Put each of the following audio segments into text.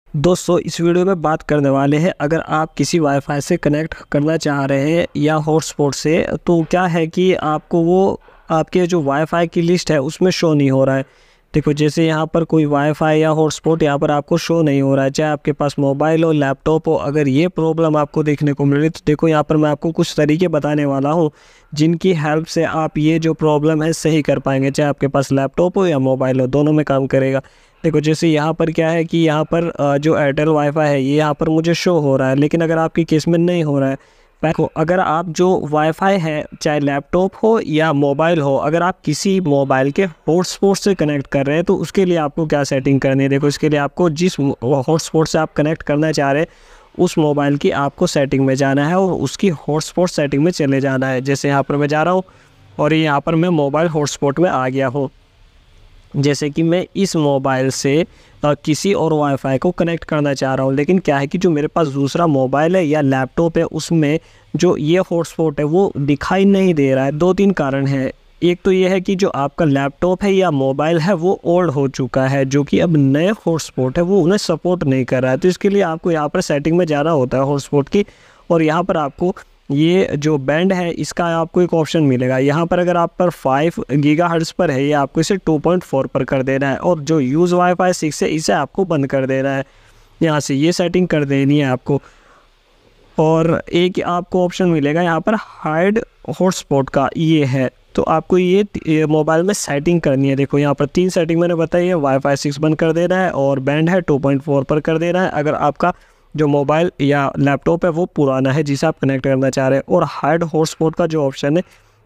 दोस्तों इस वीडियो में बात करने वाले हैं, अगर आप किसी वाईफाई से कनेक्ट करना चाह रहे हैं या हॉटस्पॉट से, तो क्या है कि आपको वो आपके जो वाईफाई की लिस्ट है उसमें शो नहीं हो रहा है। देखो जैसे यहाँ पर कोई वाईफाई या हॉटस्पॉट यहाँ पर आपको शो नहीं हो रहा है, चाहे आपके पास मोबाइल हो लैपटॉप हो। अगर ये प्रॉब्लम आपको देखने को मिल रही तो देखो यहाँ पर मैं आपको कुछ तरीके बताने वाला हूँ जिनकी हेल्प से आप ये जो प्रॉब्लम है सही कर पाएंगे, चाहे आपके पास लैपटॉप हो या मोबाइल हो, दोनों में काम करेगा। देखो जैसे यहाँ पर क्या है कि यहाँ पर जो एयरटेल वाईफाई है ये यहाँ पर मुझे शो हो रहा है, लेकिन अगर आपकी केस में नहीं हो रहा है। देखो अगर आप जो वाईफाई है चाहे लैपटॉप हो या मोबाइल हो, अगर आप किसी मोबाइल के हॉटस्पॉट से कनेक्ट कर रहे हैं तो उसके लिए आपको क्या सेटिंग करनी है। देखो इसके लिए आपको जिस हॉटस्पॉट से आप कनेक्ट करना चाह रहे हैं उस मोबाइल की आपको सेटिंग में जाना है और उसकी हॉटस्पॉट सेटिंग में चले जाना है। जैसे यहाँ पर मैं जा रहा हूँ और यहाँ पर मैं मोबाइल हॉटस्पॉट में आ गया हूँ। जैसे कि मैं इस मोबाइल से किसी और वाईफाई को कनेक्ट करना चाह रहा हूँ, लेकिन क्या है कि जो मेरे पास दूसरा मोबाइल है या लैपटॉप है उसमें जो ये हॉटस्पॉट है वो दिखाई नहीं दे रहा है। दो तीन कारण हैं। एक तो ये है कि जो आपका लैपटॉप है या मोबाइल है वो ओल्ड हो चुका है, जो कि अब नए हॉटस्पॉट है वो उन्हें सपोर्ट नहीं कर रहा है। तो इसके लिए आपको यहाँ पर सेटिंग में जाना होता है हॉटस्पॉट की, और यहाँ पर आपको ये जो बैंड है इसका आपको एक ऑप्शन मिलेगा। यहाँ पर अगर आप पर 5 गीगाहर्ट्ज़ पर है, ये आपको इसे 2.4 पर कर देना है, और जो यूज़ वाईफाई 6 है इसे आपको बंद कर देना है। यहाँ से ये सेटिंग कर देनी है आपको। और एक आपको ऑप्शन मिलेगा यहाँ पर हाइड हॉटस्पॉट का, ये है तो आपको ये मोबाइल में सेटिंग करनी है। देखो यहाँ पर 3 सेटिंग मैंने बताई है, वाईफाई 6 बंद कर देना है और बैंड है 2.4 पर कर देना है अगर आपका जो मोबाइल या लैपटॉप है वो पुराना है जिसे आप कनेक्ट करना चाह रहे हैं। और हाइड हॉटस्पॉट का जो ऑप्शन है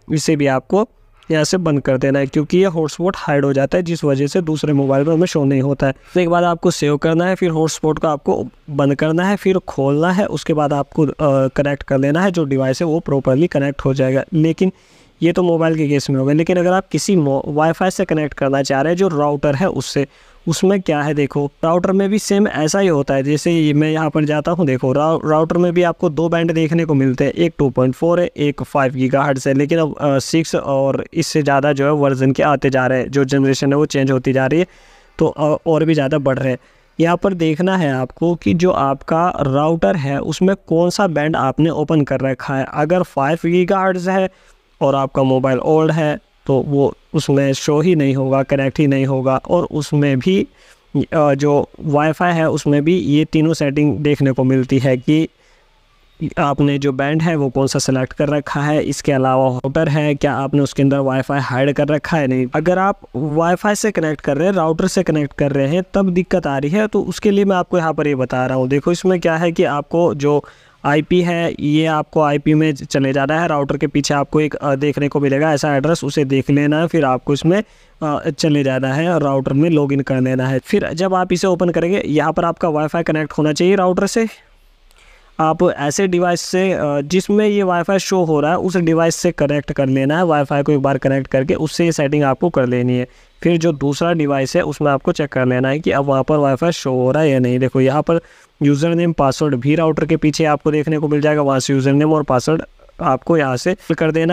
इसे भी आपको यहाँ से बंद कर देना है, क्योंकि ये हॉटस्पॉट हाइड हो जाता है जिस वजह से दूसरे मोबाइल में हमें शो नहीं होता है। तो एक बार आपको सेव करना है, फिर हॉटस्पॉट का आपको बंद करना है, फिर खोलना है, उसके बाद आपको कनेक्ट कर लेना है। जो डिवाइस है वो प्रॉपरली कनेक्ट हो जाएगा। लेकिन ये तो मोबाइल के केस में होगा, लेकिन अगर आप किसी वाईफाई से कनेक्ट करना चाह रहे हैं जो राउटर है उससे, उसमें क्या है देखो राउटर में भी सेम ऐसा ही होता है। जैसे मैं यहाँ पर जाता हूँ, देखो राउटर में भी आपको 2 बैंड देखने को मिलते हैं, एक 2.4 है, एक 5 गीगाहर्ट्ज़ है। लेकिन अब 6 और इससे ज़्यादा जो है वर्जन के आते जा रहे हैं, जो जनरेशन है वो चेंज होती जा रही है, तो और भी ज़्यादा बढ़ रहे हैं। यहाँ पर देखना है आपको कि जो आपका राउटर है उसमें कौन सा बैंड आपने ओपन कर रखा है। अगर 5 गीगाहर्ट्ज़ है और आपका मोबाइल ओल्ड है तो वो उसमें शो ही नहीं होगा, कनेक्ट ही नहीं होगा। और उसमें भी जो वाईफाई है उसमें भी ये तीनों सेटिंग देखने को मिलती है कि आपने जो बैंड है वो कौन सा सेलेक्ट कर रखा है, इसके अलावा राउटर है क्या आपने उसके अंदर वाईफाई हाइड कर रखा है नहीं। अगर आप वाईफाई से कनेक्ट कर रहे हैं, राउटर से कनेक्ट कर रहे हैं, तब दिक्कत आ रही है, तो उसके लिए मैं आपको यहाँ पर ये बता रहा हूँ। देखो इसमें क्या है कि आपको जो आईपी है ये आपको आईपी में चले जाना है। राउटर के पीछे आपको एक देखने को मिलेगा ऐसा एड्रेस, उसे देख लेना है, फिर आपको इसमें चले जाना है और राउटर में लॉगिन कर देना है। फिर जब आप इसे ओपन करेंगे यहाँ पर आपका वाईफाई कनेक्ट होना चाहिए राउटर से। आप ऐसे डिवाइस से जिसमें ये वाईफाई शो हो रहा है उस डिवाइस से कनेक्ट कर लेना है। वाईफाई को एक बार कनेक्ट करके उससे ये सेटिंग आपको कर लेनी है। फिर जो दूसरा डिवाइस है उसमें आपको चेक कर लेना है कि अब वहाँ पर वाईफाई शो हो रहा है या नहीं। देखो यहाँ पर यूज़र नेम पासवर्ड भी राउटर के पीछे आपको देखने को मिल जाएगा, वहाँ से यूज़र नेम और पासवर्ड आपको यहाँ से फिल कर देना।